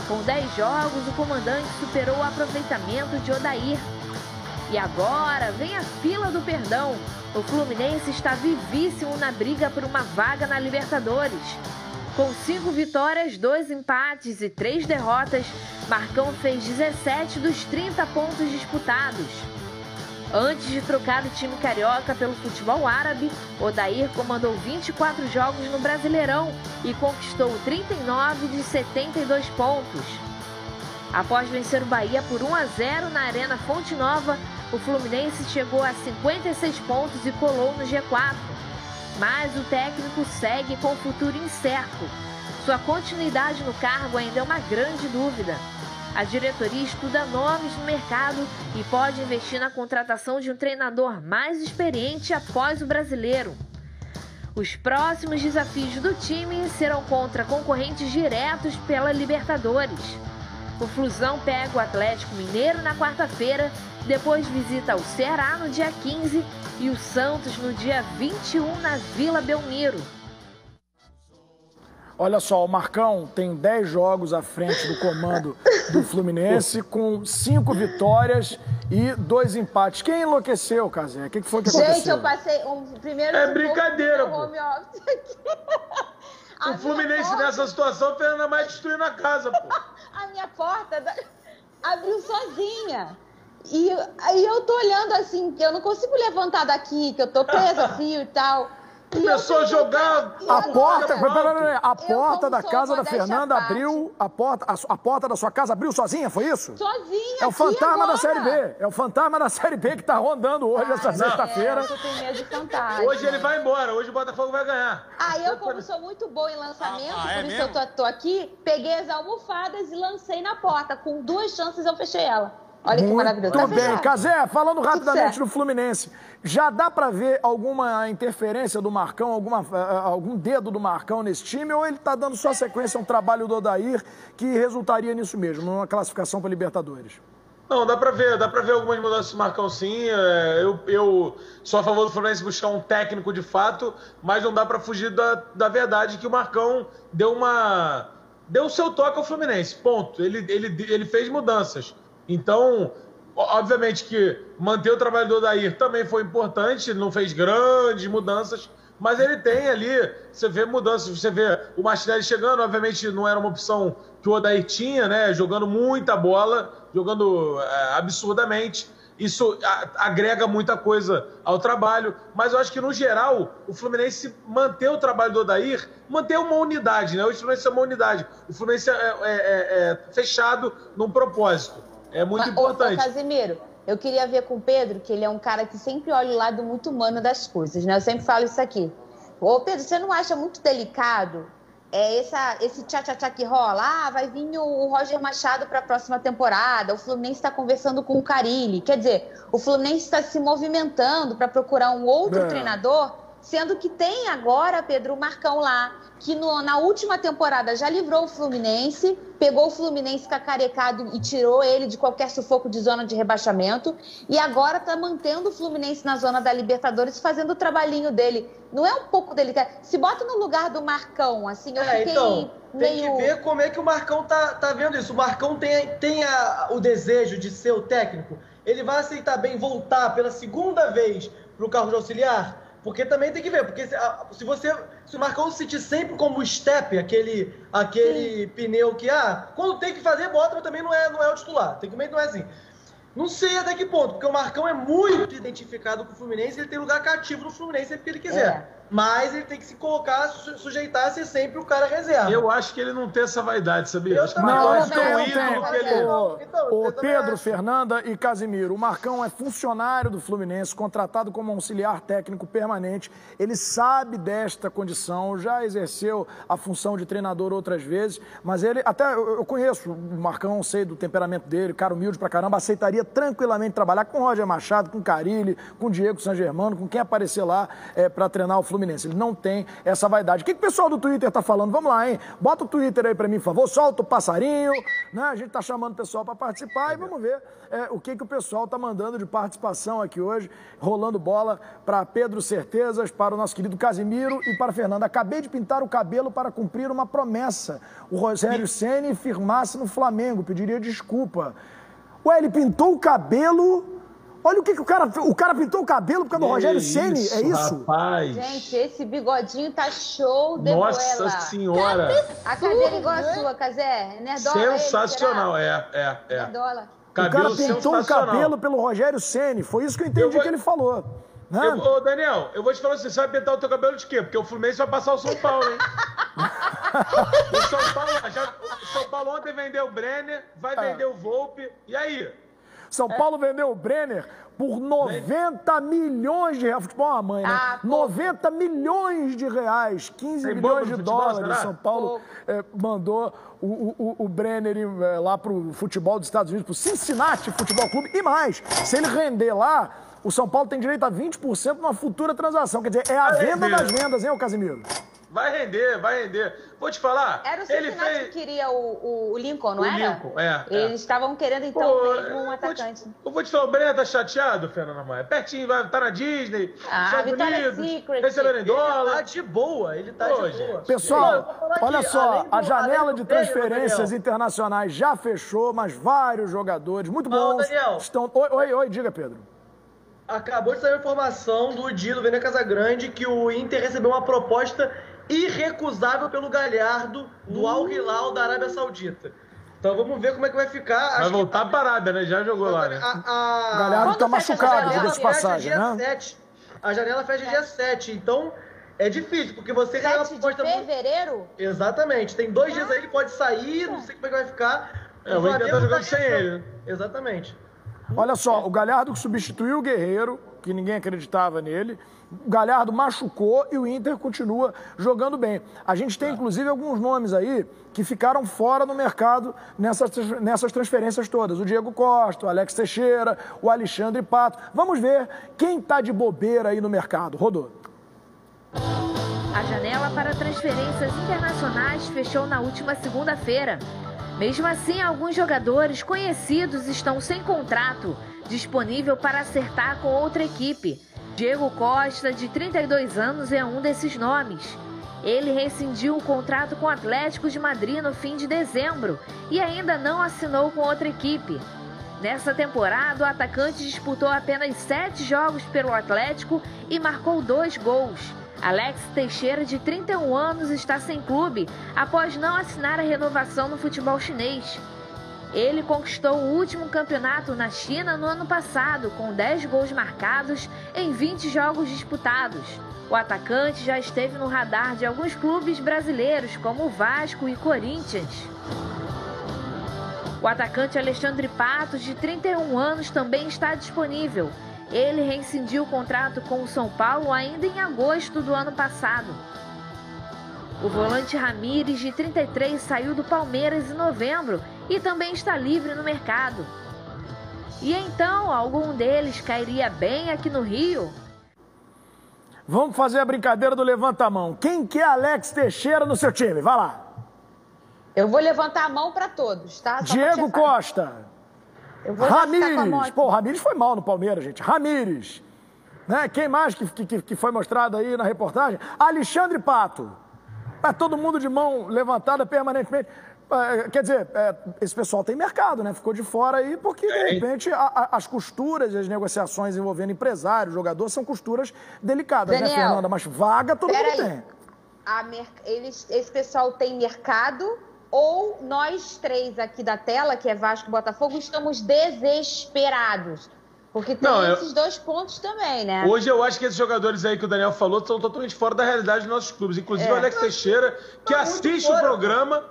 S3: Com 10 jogos, o comandante superou o aproveitamento de Odair. E agora vem a fila do perdão. O Fluminense está vivíssimo na briga por uma vaga na Libertadores. Com 5 vitórias, 2 empates e 3 derrotas, Marcão fez 17 dos 30 pontos disputados. Antes de trocar o time carioca pelo futebol árabe, Odair comandou 24 jogos no Brasileirão e conquistou 39 de 72 pontos. Após vencer o Bahia por 1-0 na Arena Fonte Nova, o Fluminense chegou a 56 pontos e colou no G4. Mas o técnico segue com o futuro incerto. Sua continuidade no cargo ainda é uma grande dúvida. A diretoria estuda nomes no mercado e pode investir na contratação de um treinador mais experiente após o brasileiro. Os próximos desafios do time serão contra concorrentes diretos pela Libertadores. O Flusão pega o Atlético Mineiro na quarta-feira, depois visita o Ceará no dia 15 e o Santos no dia 21 na Vila Belmiro.
S1: Olha só, o Marcão tem 10 jogos à frente do comando do Fluminense, com 5 vitórias e 2 empates. Quem enlouqueceu, Casé? O que foi que aconteceu?
S5: Gente, eu passei primeiro...
S4: É brincadeira, pô. O Fluminense nessa situação fez ainda mais destruindo a casa, pô.
S5: A minha porta abriu sozinha. E aí eu tô olhando assim, que eu não consigo levantar daqui, que eu tô presa, fio e tal.
S4: Começou a jogar...
S1: A porta da casa da Fernanda abriu... A porta da sua casa abriu sozinha, foi isso?
S5: Sozinha.
S1: É o fantasma
S5: agora.
S1: da Série B. É o fantasma da Série B que tá rondando hoje, essa sexta-feira.
S5: Eu tenho medo de fantasma.
S4: Hoje ele vai embora, hoje o Botafogo vai ganhar.
S5: Eu, como sou muito boa em lançamento, por isso eu tô aqui, peguei as almofadas e lancei na porta. Com 2 chances eu fechei ela. Olha que maravilhoso.
S1: Muito bem.
S5: fechado.
S1: Cazé, falando rapidamente
S5: certo.
S1: do Fluminense, já dá pra ver alguma interferência do Marcão, algum dedo do Marcão nesse time, ou ele tá dando só sequência a um trabalho do Odair que resultaria nisso mesmo, numa classificação para Libertadores?
S4: Não, dá pra ver algumas mudanças do Marcão, sim. Eu sou a favor do Fluminense buscar um técnico de fato, mas não dá pra fugir da verdade que o Marcão deu o seu toque ao Fluminense, ponto. Ele fez mudanças. Então, obviamente que manter o trabalho do Odair também foi importante, ele não fez grandes mudanças, mas ele tem ali, você vê mudanças, você vê o Martinelli chegando, obviamente não era uma opção que o Odair tinha, né, jogando muita bola, jogando absurdamente, isso agrega muita coisa ao trabalho, mas eu acho que no geral o Fluminense manter o trabalho do Odair, manter uma unidade, né, o Fluminense é uma unidade, o Fluminense é fechado num propósito. É muito importante.
S5: Casimiro, eu queria ver com o Pedro, que ele é um cara que sempre olha o lado muito humano das coisas, né? Eu sempre falo isso aqui. Ô, Pedro, você não acha muito delicado esse tchá-tchá-tchá que rola? Vai vir o Roger Machado para a próxima temporada, o Fluminense está conversando com o Carille. Quer dizer, o Fluminense está se movimentando para procurar um outro treinador, sendo que tem agora, Pedro, o Marcão lá, que na última temporada já livrou o Fluminense, pegou o Fluminense cacarecado e tirou ele de qualquer sufoco de zona de rebaixamento, e agora está mantendo o Fluminense na zona da Libertadores, fazendo o trabalho dele. Não é um pouco delicado? Se bota no lugar do Marcão, assim, eu fiquei
S6: então,
S5: meio...
S6: tem que ver como é que o Marcão tá vendo isso. O Marcão tem o desejo de ser o técnico. Ele vai aceitar bem voltar pela segunda vez para o cargo de auxiliar? Porque também tem que ver, porque se o Marcão se sentir sempre como step, aquele pneu que, quando tem que fazer, bota, mas também não é o titular. Tem que não é assim. Não sei até que ponto, porque o Marcão é muito identificado com o Fluminense, ele tem lugar cativo no Fluminense sempre que ele quiser. Mas ele tem que se colocar, sujeitar a ser sempre o cara reserva.
S4: Eu acho que ele não tem essa vaidade, sabia? Acho que o
S1: Não,
S4: Marcão é
S1: não
S4: tão
S1: tem.
S4: ídolo que ele...
S1: Ô, Pedro, Fernanda e Casimiro, o Marcão é funcionário do Fluminense, contratado como auxiliar técnico permanente. Ele sabe desta condição, já exerceu a função de treinador outras vezes, mas ele, até eu conheço o Marcão, sei do temperamento dele, cara humilde pra caramba, aceitaria tranquilamente trabalhar com o Roger Machado, com o Carille, com o Diego Sangermano, com quem aparecer lá pra treinar o Fluminense. Ele não tem essa vaidade. O que o pessoal do Twitter tá falando? Vamos lá, hein? Bota o Twitter aí pra mim, por favor. Solta o passarinho, né? A gente tá chamando o pessoal pra participar e vamos ver o que o pessoal tá mandando de participação aqui hoje, rolando bola para Pedro Certezas, para o nosso querido Casimiro e para a Fernanda. Acabei de pintar o cabelo para cumprir uma promessa. O Rogério Ceni firmasse no Flamengo, pediria desculpa. Ué, ele pintou o cabelo... Olha o que o cara pintou o cabelo por causa do Rogério Ceni, é isso?
S4: Rapaz.
S5: Gente, esse bigodinho tá show de boela.
S4: Nossa senhora.
S5: A cadeira igual a sua, Cazé. Nerdola.
S4: Sensacional,
S5: Nerdola.
S1: O cara pintou o cabelo pelo Rogério Ceni, foi isso que eu entendi que ele falou. Né?
S4: Ô, Daniel, eu vou te falar assim, você vai pintar o teu cabelo de quê? Porque o Fluminense vai passar o São Paulo, hein? O São Paulo ontem vendeu o Brenner, vai vender o Volpe, e aí?
S1: São Paulo vendeu o Brenner por 90 milhões de reais. Futebol é uma mãe, né? 90 milhões de reais, 15 milhões de dólares. São Paulo mandou o Brenner lá pro futebol dos Estados Unidos, pro Cincinnati Futebol Clube. E mais, se ele render lá, o São Paulo tem direito a 20% numa futura transação. Quer dizer, é a venda das vendas, hein, ô Casimiro?
S4: Vai render. Vou te falar.
S5: Era o Cincinnati que queria o Lincoln, não era? O
S4: Lincoln,
S5: Eles estavam querendo, então, mesmo um atacante.
S4: Eu vou te falar, o Brenner tá chateado, Fernanda Maia. Pertinho, tá na Disney, Estados Unidos, recebendo em dólar.
S6: Ele tá de boa,
S1: Pessoal, olha só, a janela de transferências internacionais já fechou, mas vários jogadores muito bons estão... Oi, diga, Pedro.
S6: Acabou de sair a informação do Dilo Vene Casagrande que o Inter recebeu uma proposta irrecusável pelo Galhardo do Al Hilal da Arábia Saudita. Então vamos ver como é que vai ficar.
S4: Vai voltar para a Arábia, né? Já jogou lá, né?
S1: O Galhardo tá machucado, diga de passagem, né?
S6: A janela fecha dia 7, então é difícil, porque você...
S5: 7 de fevereiro?
S6: Exatamente. Tem 2 dias aí que pode sair, não sei como é que vai ficar.
S4: O Inter tá jogando sem ele.
S6: Exatamente.
S1: Olha só, o Galhardo substituiu o Guerreiro, que ninguém acreditava nele. O Galhardo machucou e o Inter continua jogando bem. A gente tem, inclusive, alguns nomes aí que ficaram fora do mercado nessas transferências todas. O Diego Costa, o Alex Teixeira, o Alexandre Pato. Vamos ver quem está de bobeira aí no mercado. Rodou.
S3: A janela para transferências internacionais fechou na última segunda-feira. Mesmo assim, alguns jogadores conhecidos estão sem contrato disponível para acertar com outra equipe. Diego Costa, de 32 anos, é um desses nomes. Ele rescindiu o contrato com o Atlético de Madrid no fim de dezembro e ainda não assinou com outra equipe. Nessa temporada, o atacante disputou apenas 7 jogos pelo Atlético e marcou 2 gols. Alex Teixeira, de 31 anos, está sem clube após não assinar a renovação no futebol chinês. Ele conquistou o último campeonato na China no ano passado, com 10 gols marcados em 20 jogos disputados. O atacante já esteve no radar de alguns clubes brasileiros, como o Vasco e Corinthians. O atacante Alexandre Pato, de 31 anos, também está disponível. Ele rescindiu o contrato com o São Paulo ainda em agosto do ano passado. O volante Ramires, de 33, saiu do Palmeiras em novembro e também está livre no mercado. E então, algum deles cairia bem aqui no Rio?
S1: Vamos fazer a brincadeira do levanta a mão. Quem quer Alex Teixeira no seu time? Vai lá.
S5: Eu vou levantar a mão para todos, tá? Só
S1: Diego Costa. Ramires. Pô, o Ramires foi mal no Palmeiras, gente. Ramires. Né? Quem mais que foi mostrado aí na reportagem? Alexandre Pato. Todo mundo de mão levantada permanentemente. Quer dizer, esse pessoal tem mercado, né? Ficou de fora aí porque, de repente, as costuras e as negociações envolvendo empresário, jogador, são costuras delicadas,
S5: Daniel,
S1: né, Fernanda? Mas vaga todo mundo tem.
S5: Esse pessoal tem mercado ou nós três aqui da tela, que é Vasco e Botafogo, estamos desesperados? Porque tem esses 2 pontos também, né?
S4: Hoje eu acho que esses jogadores aí que o Daniel falou estão totalmente fora da realidade dos nossos clubes. Inclusive o Alex Teixeira, que assiste o programa,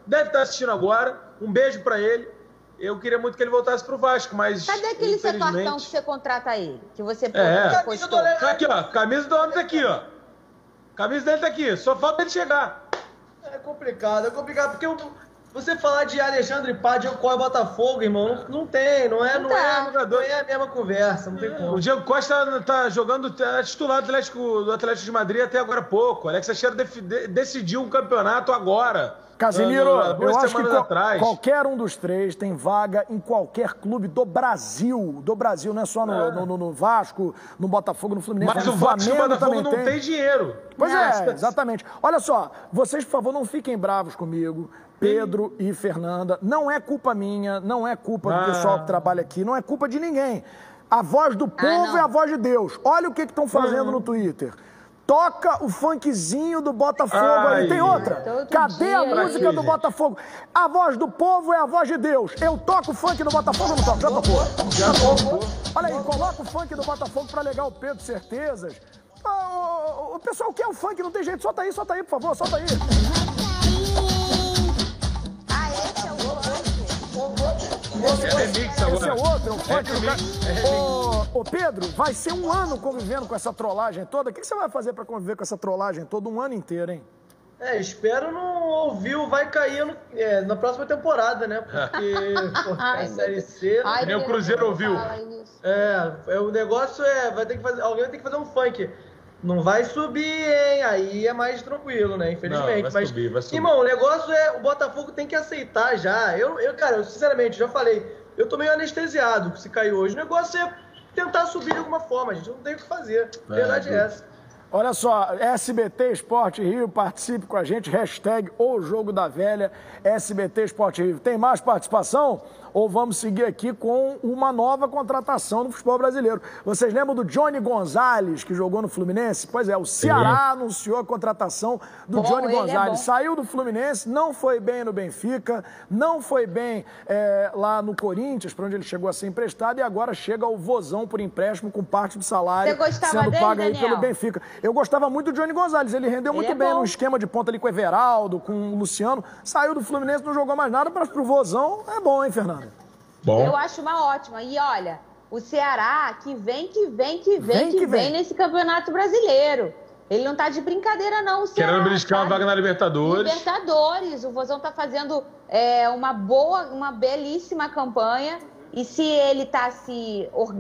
S4: deve estar assistindo agora. Um beijo pra ele. Eu queria muito que ele voltasse pro Vasco, mas
S5: cadê aquele seu cartão que você contrata ele? Que você
S4: postou? Aqui, ó. Camisa do homem tá aqui, ó. Camisa dele tá aqui. Só falta ele chegar.
S6: É complicado, porque você falar de Alexandre Pato, Diego Costa e Botafogo, irmão, não é a mesma conversa, não tem como.
S4: O Diego Costa tá jogando, titular do Atlético de Madrid até agora há pouco. Alex Teixeira decidiu um campeonato agora.
S1: Casimiro, eu acho que qualquer um dos 3 tem vaga em qualquer clube do Brasil. Do Brasil, não é só no Vasco, no Botafogo, no Fluminense.
S4: Mas o Vasco e o Botafogo não tem dinheiro.
S1: Pois exatamente. Olha só, vocês, por favor, não fiquem bravos comigo, Pedro e Fernanda. Não é culpa minha, não é culpa do pessoal que trabalha aqui, não é culpa de ninguém. A voz do povo é a voz de Deus. Olha o que estão fazendo no Twitter. Toca o funkzinho do Botafogo aí. Tem outra? Cadê a música do Botafogo? A voz do povo é a voz de Deus. Eu toco o funk do Botafogo ou não toco? Já tocou. Olha aí, coloca o funk do Botafogo pra alegar o Pedro Certezas. O pessoal quer o funk, não tem jeito. Solta aí, por favor, solta aí. Esse é outro, é um funk do cara. Ô Pedro, vai ser 1 ano convivendo com essa trollagem toda. O que você vai fazer pra conviver com essa trollagem toda 1 ano inteiro, hein?
S6: Espero não ouvir o Vai Cair na próxima temporada, né? Porque a Série C...
S4: Nem o Cruzeiro ouviu.
S6: O negócio alguém vai ter que fazer um funk. Não vai subir, hein? Aí é mais tranquilo, né? Infelizmente.
S4: Não, vai subir.
S6: Irmão, o negócio o Botafogo tem que aceitar já. Cara, sinceramente, já falei, eu tô meio anestesiado se cair hoje. O negócio é tentar subir de alguma forma, a gente não tem o que fazer. A verdade é essa.
S1: Olha só, SBT Esporte Rio, participe com a gente, #OJogoDaVelha, SBT Esporte Rio. Tem mais participação? ou vamos seguir aqui com uma nova contratação no futebol brasileiro. Vocês lembram do Johnny Gonzalez, que jogou no Fluminense? Pois é, o Ceará anunciou a contratação do Johnny Gonzalez. Saiu do Fluminense, não foi bem no Benfica, não foi bem lá no Corinthians, para onde ele chegou a ser emprestado, e agora chega ao Vozão por empréstimo com parte do salário sendo pago aí pelo Benfica. Eu gostava muito do Johnny Gonzalez, ele rendeu muito bem no esquema de ponta ali com o Everaldo, com o Luciano, saiu do Fluminense, não jogou mais nada, mas pro Vozão é bom, hein, Fernando?
S5: Bom. Eu acho uma ótima. E olha, o Ceará que vem nesse Campeonato Brasileiro. Ele não tá de brincadeira, não, o Ceará.
S4: Querendo beliscar uma vaga na Libertadores.
S5: O Vozão tá fazendo uma belíssima campanha. E se ele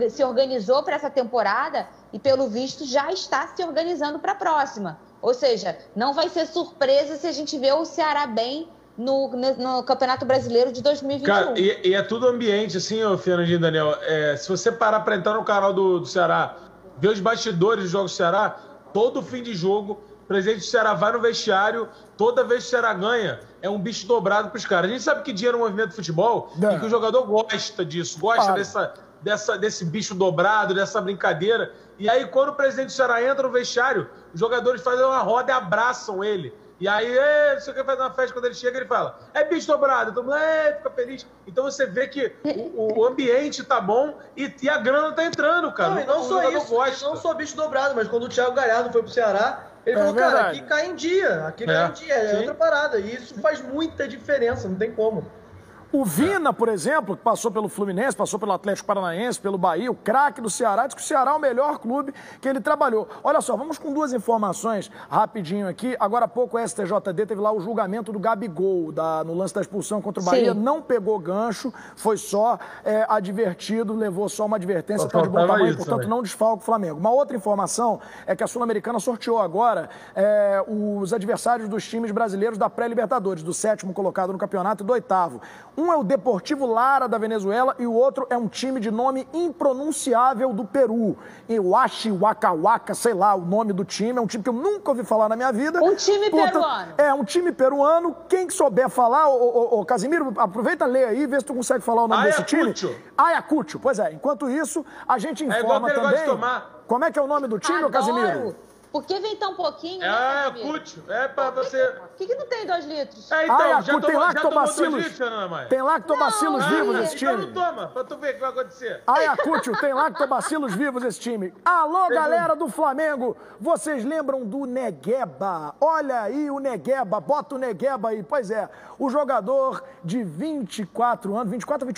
S5: se organizou para essa temporada e, pelo visto, já está se organizando para a próxima. Ou seja, não vai ser surpresa se a gente vê o Ceará bem no Campeonato Brasileiro de 2021.
S4: Cara, e é tudo ambiente, assim, Fernandinho e Daniel. Se você parar para entrar no canal do Ceará, ver os bastidores dos jogos do Ceará, todo fim de jogo, o presidente do Ceará vai no vestiário, toda vez que o Ceará ganha, é um bicho dobrado pros caras. A gente sabe que dinheiro é um movimento de futebol e que o jogador gosta disso, gosta desse bicho dobrado, dessa brincadeira. E aí, quando o presidente do Ceará entra no vestiário, os jogadores fazem uma roda e abraçam ele. E aí, não sei o que, faz uma festa, quando ele chega, ele fala, é bicho dobrado, todo mundo fica feliz. Então você vê que o ambiente tá bom e a grana tá entrando, cara.
S6: Não, e não só isso, não só bicho dobrado, mas quando o Thiago Galhardo foi pro Ceará, ele falou, cara, aqui cai em dia, é outra parada. E isso faz muita diferença, não tem como.
S1: O Vina, por exemplo, que passou pelo Fluminense, passou pelo Atlético Paranaense, pelo Bahia, o craque do Ceará, diz que o Ceará é o melhor clube que ele trabalhou. Olha só, vamos com duas informações rapidinho aqui. Agora há pouco o STJD teve lá o julgamento do Gabigol, no lance da expulsão contra o Bahia. Sim. Não pegou gancho, foi só advertido, levou só uma advertência, tá de bom tamanho, portanto não desfalca o Flamengo. Uma outra informação é que a Sul-Americana sorteou agora os adversários dos times brasileiros da pré-Libertadores, do 7º colocado no campeonato e do 8º. Um é o Deportivo Lara, da Venezuela, e o outro é um time de nome impronunciável do Peru. Iwashi Waka Waka, sei lá o nome do time. É um time que eu nunca ouvi falar na minha vida.
S5: Um time peruano.
S1: É, um time peruano. Quem que souber falar, Casimiro, aproveita, lê aí, vê se tu consegue falar o nome desse time. Ayacucho. Pois é, enquanto isso, a gente informa também... Como é que é o nome do time, Casimiro?
S5: Por que vem tão pouquinho?
S4: Ayacucho. É pra você...
S5: Por que não tem 2 litros?
S4: Então,
S1: já tomou 2 litros,
S4: Fernanda Maia?
S1: Tem lactobacilos vivos esse time.
S4: Então não toma, pra tu ver o que vai acontecer.
S1: Ayacucho, tem lactobacilos vivos esse time. Alô, galera do Flamengo, vocês lembram do Negueba? Olha aí o Negueba, bota o Negueba aí. Pois é, o jogador de 24 anos, 24 ou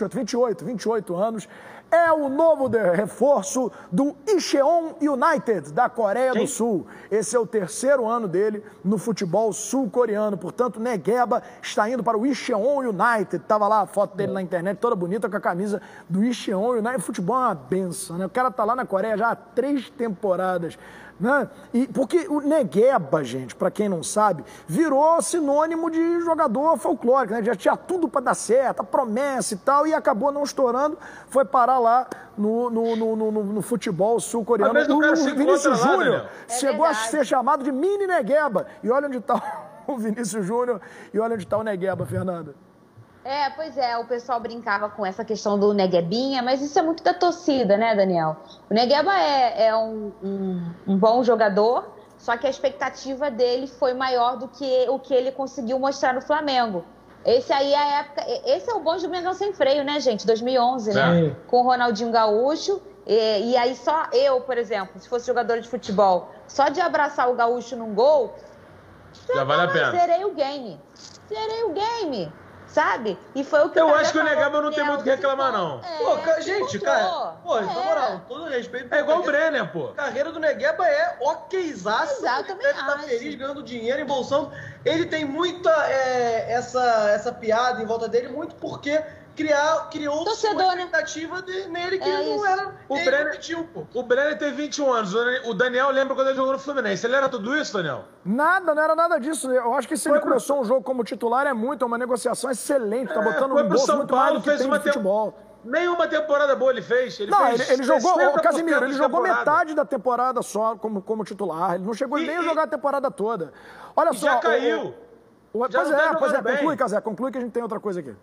S1: 28 anos, é o novo reforço do Incheon United, da Coreia do Sul. Esse é o 3º ano dele no futebol sul-coreano. Portanto, Negueba está indo para o Incheon United. Tava lá a foto dele na internet, toda bonita, com a camisa do Incheon United. O futebol é uma benção, né? O cara tá lá na Coreia já há 3 temporadas. Né? E porque o Negueba, gente, para quem não sabe, virou sinônimo de jogador folclórico, né? Já tinha tudo para dar certo, a promessa e tal, e acabou não estourando, foi parar lá no futebol sul-coreano. O Vinícius Júnior chegou a ser chamado de mini Negueba. E olha onde está o Vinícius Júnior e olha onde está o Negueba, Fernanda.
S5: Pois é, o pessoal brincava com essa questão do Neguebinha, mas isso é muito da torcida, né, Daniel? O Negueba é um bom jogador, só que a expectativa dele foi maior do que o que ele conseguiu mostrar no Flamengo. Esse aí é a época, esse é o bonde do Mengão sem freio, né, gente? 2011, né? Com o Ronaldinho Gaúcho. E aí só eu, por exemplo, se fosse jogador de futebol, só de abraçar o Gaúcho num gol,
S4: já vale a pena.
S5: Zerei o game. Sabe? E foi o que
S4: eu acho que o Negueba não tem muito o que reclamar, não.
S6: Na moral, todo respeito.
S4: É igual o Brenner, pô.
S6: A carreira do Negueba é okzaça.
S5: Exatamente.
S6: Ele tá feliz, ganhando dinheiro, embolsando. Ele tem muita essa piada em volta dele, muito porque criou-se uma expectativa nele que ele não era.
S4: O Brenner tem 21 anos. O Daniel lembra quando ele jogou no Fluminense. Ele era tudo isso, Daniel?
S1: Nada, não era nada disso. Eu acho que se ele começou um jogo como titular é uma negociação excelente. Tá botando no bolso muito mais do que tem no futebol.
S4: Nenhuma temporada boa ele fez.
S1: Ele jogou, Casimiro, ele jogou metade da temporada só como titular. Ele não chegou nem a jogar a temporada toda. Olha só.
S4: Já caiu.
S1: Pois é, conclui, Casé, conclui que a gente tem outra coisa aqui.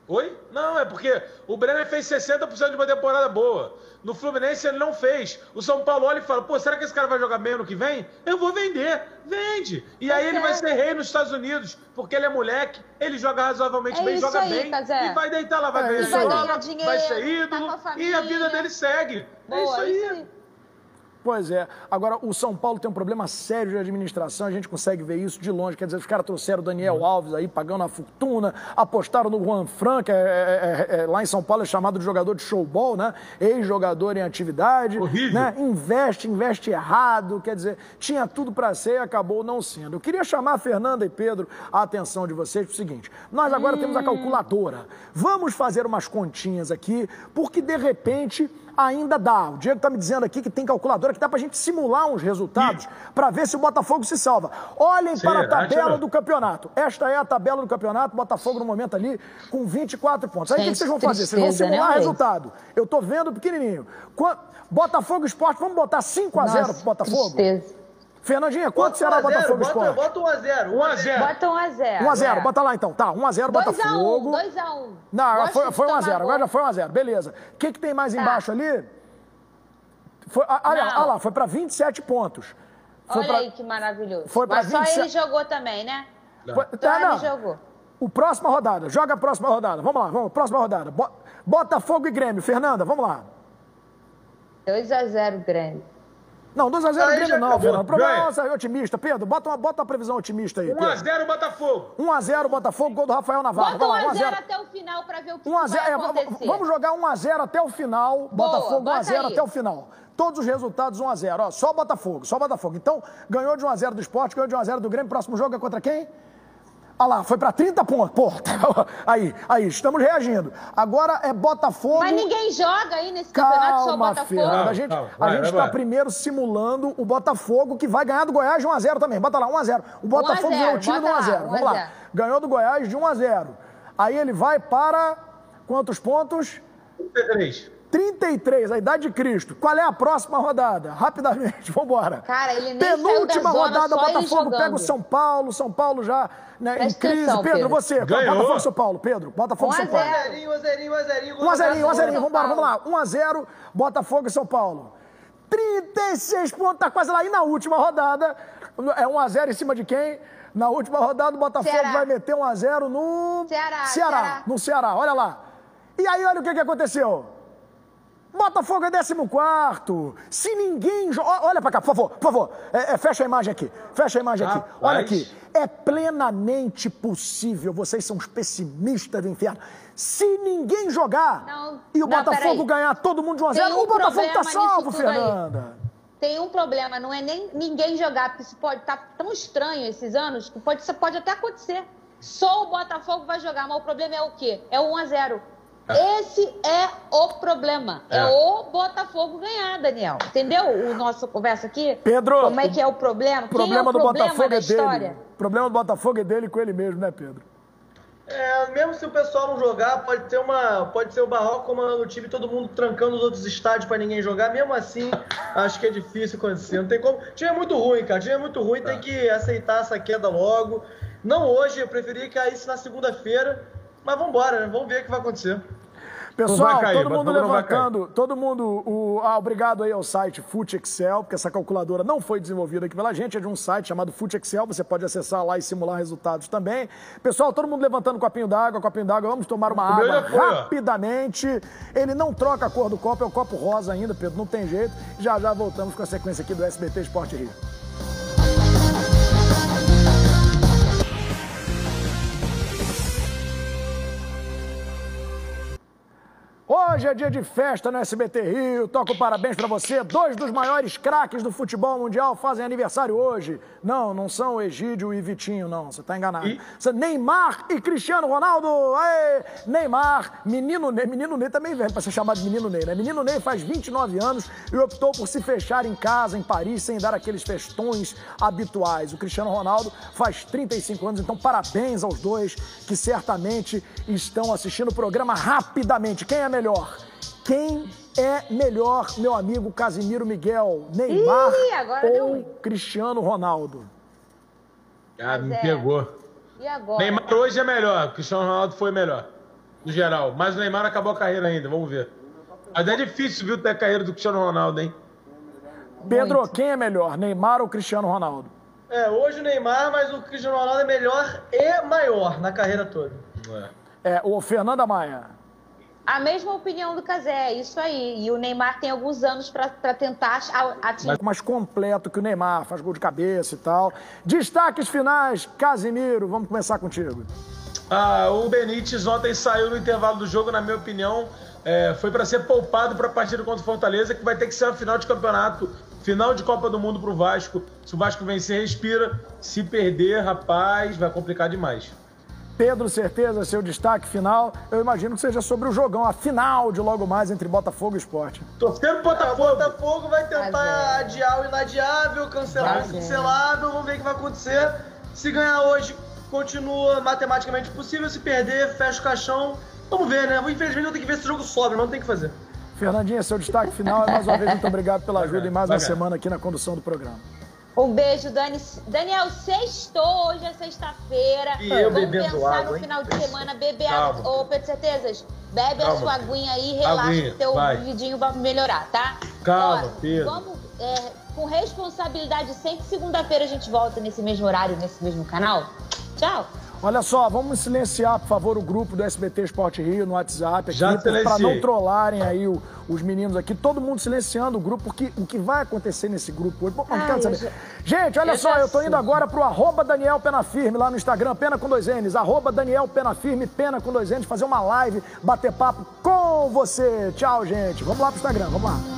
S4: Oi? Não, é porque o Brenner fez 60% de uma temporada boa. No Fluminense ele não fez. O São Paulo olha e fala, pô, será que esse cara vai jogar bem ano que vem? Eu vou vender. Vende. E aí ele vai ser rei nos Estados Unidos, porque ele é moleque, ele joga razoavelmente bem, joga bem. E vai deitar lá, vai ganhar bola, vai ser ídolo, e a vida dele segue. É isso aí.
S1: Pois é. Agora, o São Paulo tem um problema sério de administração, a gente consegue ver isso de longe. Quer dizer, os caras trouxeram o Daniel Alves aí, pagando a fortuna, apostaram no Juan Fran, que lá em São Paulo é chamado de jogador de showball, né? Ex-jogador em atividade.
S4: Horrível.
S1: Né? Investe errado, quer dizer, tinha tudo para ser e acabou não sendo. Eu queria chamar a Fernanda e Pedro a atenção de vocês para o seguinte, nós agora temos a calculadora. Vamos fazer umas continhas aqui, porque de repente ainda dá. O Diego está me dizendo aqui que tem calculadora que dá para a gente simular uns resultados para ver se o Botafogo se salva. Olhem para a tabela do campeonato. Esta é a tabela do campeonato, Botafogo no momento ali com 24 pontos. Aí o que vocês vão fazer? Vocês vão simular resultado. Eu estou vendo pequenininho. Botafogo Esporte, vamos botar 5-0 pro Botafogo?
S5: Tristeza.
S1: Fernandinha, quanto será o Botafogo Esporte?
S6: Bota 1-0.
S4: 1-0.
S5: Bota 1-0.
S1: 1-0, bota lá então. Tá, 1-0 Botafogo.
S5: 2-1.
S1: Não, foi 1-0, agora já foi 1-0. Beleza. O que tem mais embaixo ali? Olha lá, foi para 27 pontos.
S5: Olha aí que maravilhoso.
S1: Mas
S5: só ele jogou também, né? Ele jogou.
S1: O próxima rodada, joga a próxima rodada. Vamos lá, próxima rodada. Botafogo e Grêmio. Fernanda, vamos lá.
S5: 2-0 Grêmio.
S1: Não, 2-0 Grêmio não, Fernando. Problema é otimista. Pedro, bota uma previsão otimista aí.
S4: 1-0 Botafogo.
S1: 1-0 Botafogo, gol do Rafael Navarro.
S5: Bota 1-0 até o final pra ver o que vai acontecer.
S1: Vamos jogar 1-0 até o final. Botafogo 1-0 até o final. Todos os resultados 1-0. Ó, só Botafogo. Então, ganhou de 1-0 do Sport, ganhou de 1-0 do Grêmio. Próximo jogo é contra quem? Olha lá, foi para 30 pontos. Pô, aí, estamos reagindo. Agora é Botafogo...
S5: Mas ninguém joga aí nesse campeonato, só Botafogo.
S1: Fernanda, a gente está primeiro simulando o Botafogo, que vai ganhar do Goiás de 1-0 também. Bota lá, 1-0. O Botafogo virou o time do 1-0. Vamos lá. Ganhou do Goiás de 1-0. Aí ele vai para quantos pontos? 33, a idade de Cristo. Qual é a próxima rodada? Rapidamente, vambora.
S5: Cara, ele nem
S1: penúltima
S5: saiu da zona,
S1: rodada, Botafogo pega o São Paulo já em crise. Pedro, você, Botafogo São Paulo, Pedro, Botafogo São Paulo. 1-0, vamos lá. 1-0, Botafogo e São Paulo. 36 pontos, tá quase lá. E na última rodada, é 1-0 em cima de quem? Na última rodada, o Botafogo vai meter 1-0 no Ceará. No Ceará, olha lá. E aí, olha o que aconteceu. Botafogo é 14º. Se ninguém... Olha pra cá, por favor. Fecha a imagem aqui. Olha aqui. É plenamente possível. Vocês são os pessimistas do inferno. Se ninguém jogar e o Botafogo ganhar todo mundo de 1-0, o Botafogo tá salvo, Fernanda.
S5: Tem um problema, não é nem ninguém jogar, porque isso pode estar tão estranho esses anos, que pode até acontecer. Só o Botafogo vai jogar, mas o problema é o quê? É o 1-0. Esse é o problema. É o Botafogo ganhar, Daniel. Entendeu o nossa conversa aqui?
S1: Pedro,
S5: como é que é o problema?
S1: O problema do Botafogo é dele. O problema do Botafogo é dele com ele mesmo, né, Pedro?
S6: Mesmo se o pessoal não jogar, pode ser o Barroco comandando o time, todo mundo trancando os outros estádios pra ninguém jogar. Mesmo assim, acho que é difícil acontecer. Não tem como. O time é muito ruim, cara. O time é muito ruim, tem que aceitar essa queda logo. Não hoje, eu preferia que caísse na segunda-feira. Mas vamos embora, né? Vamos ver o que vai acontecer.
S1: Pessoal, todo mundo levantando, obrigado aí ao site Fute Excel, porque essa calculadora não foi desenvolvida aqui pela gente, é de um site chamado Fute Excel, você pode acessar lá e simular resultados também. Pessoal, todo mundo levantando copinho d'água, vamos tomar uma água rapidamente. Ele não troca a cor do copo, é o copo rosa ainda, Pedro, não tem jeito. Já voltamos com a sequência aqui do SBT Esporte Rio. Hoje é dia de festa no SBT Rio, toco parabéns pra você. 2 dos maiores craques do futebol mundial fazem aniversário hoje. Não são Egídio e Vitinho, não, você tá enganado. Neymar e Cristiano Ronaldo. Aê! Neymar, menino Ney também velho pra ser chamado de menino Ney, né? Menino Ney faz 29 anos e optou por se fechar em casa, em Paris, sem dar aqueles festões habituais. O Cristiano Ronaldo faz 35 anos, então parabéns aos dois que certamente estão assistindo o programa rapidamente. Quem é melhor? Quem é melhor, meu amigo Casimiro Miguel? Neymar ou Cristiano Ronaldo?
S4: Me pegou.
S5: E agora?
S4: Neymar hoje é melhor, Cristiano Ronaldo foi melhor. no geral. Mas o Neymar acabou a carreira ainda, vamos ver. Mas é difícil, viu, ter a carreira do Cristiano Ronaldo, hein?
S1: Pedro,
S5: Muito.
S1: quem é melhor, Neymar ou Cristiano Ronaldo?
S6: Hoje o Neymar, mas o Cristiano Ronaldo é melhor e maior na carreira toda.
S1: O Fernanda Maia.
S5: A mesma opinião do Cazé, é isso aí. E o Neymar tem alguns anos para tentar atingir.
S1: Mais completo que o Neymar, faz gol de cabeça e tal. Destaques finais, Casimiro, vamos começar contigo.
S4: O Benítez ontem saiu no intervalo do jogo, na minha opinião, foi para ser poupado para a partida contra o Fortaleza, que vai ter que ser a final de campeonato, final de Copa do Mundo para o Vasco. Se o Vasco vencer, respira. Se perder, rapaz, vai complicar demais.
S1: Pedro, certeza, seu destaque final, eu imagino que seja sobre o jogão, a final de logo mais entre Botafogo e Sport.
S4: Torcendo pro Botafogo.
S6: O Botafogo vai tentar adiar o inadiável, cancelar o cancelável, vamos ver o que vai acontecer. Se ganhar hoje, continua matematicamente possível, se perder, fecha o caixão. Vamos ver, né? Infelizmente eu tenho que ver se o jogo sobe, não tem o que fazer.
S1: Fernandinha, seu destaque final, mais uma vez, muito obrigado pela ajuda em mais uma semana aqui na condução do programa.
S5: Um beijo, Dani. Daniel, sextou, hoje é sexta-feira. Vamos pensar
S6: água,
S5: no final de semana, beber
S4: Calma.
S5: Ô, Pedro Certezas, bebe a sua aguinha aí, relaxa
S4: Aguinha,
S5: que teu
S4: vai.
S5: vidinho vai melhorar, tá?
S4: Calma, Pedro.
S5: Vamos com responsabilidade, sempre segunda-feira a gente volta nesse mesmo horário, nesse mesmo canal. Tchau.
S1: Olha só, vamos silenciar, por favor, o grupo do SBT Esporte Rio no WhatsApp
S4: Já
S1: aqui, para
S4: silenciei.
S1: não trollarem aí os meninos aqui, todo mundo silenciando o grupo, porque o que vai acontecer nesse grupo hoje, bom, não quero saber. Gente, olha só, eu tô indo agora pro @Daniel Penafirme lá no Instagram, Pena com 2 N's, @Daniel Penafirme, Pena com 2 N's, fazer uma live, bater papo com você. Tchau, gente. Vamos lá pro Instagram, vamos lá.